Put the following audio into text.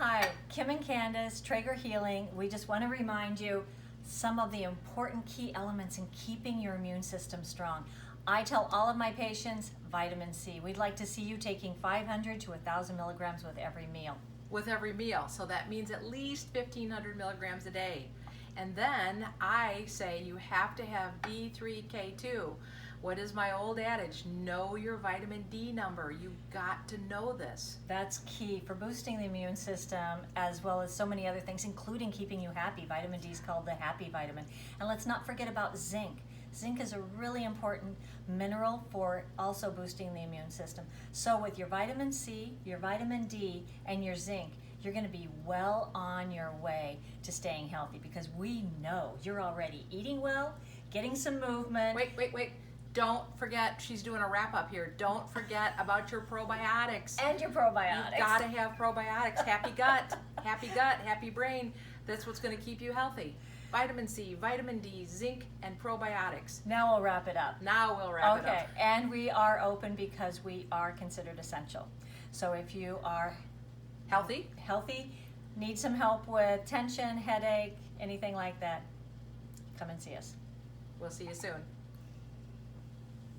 Hi, Kim and Candace, Traeger Healing. We just want to remind you some of the important key elements in keeping your immune system strong. I tell all of my patients vitamin C. We'd like to see you taking 500 to 1,000 milligrams with every meal. With every meal. So that means at least 1,500 milligrams a day. And then I say you have to have D3K2. What is my old adage? Know your vitamin D number. You've got to know this. That's key for boosting the immune system as well as so many other things, including keeping you happy. Vitamin D is called the happy vitamin. And let's not forget about zinc. Zinc is a really important mineral for also boosting the immune system. So with your vitamin C, your vitamin D, and your zinc, you're going to be well on your way to staying healthy because we know you're already eating well, getting some movement. Wait. Don't forget, she's doing a wrap up here. Don't forget about your probiotics. And your probiotics. You've got to have probiotics. Happy gut, happy brain. That's what's going to keep you healthy. Vitamin C, vitamin D, zinc, and probiotics. Now we'll wrap it up. Now we'll wrap it up. Okay, and we are open because we are considered essential. So if you are healthy, need some help with tension, headache, anything like that, come and see us. We'll see you soon.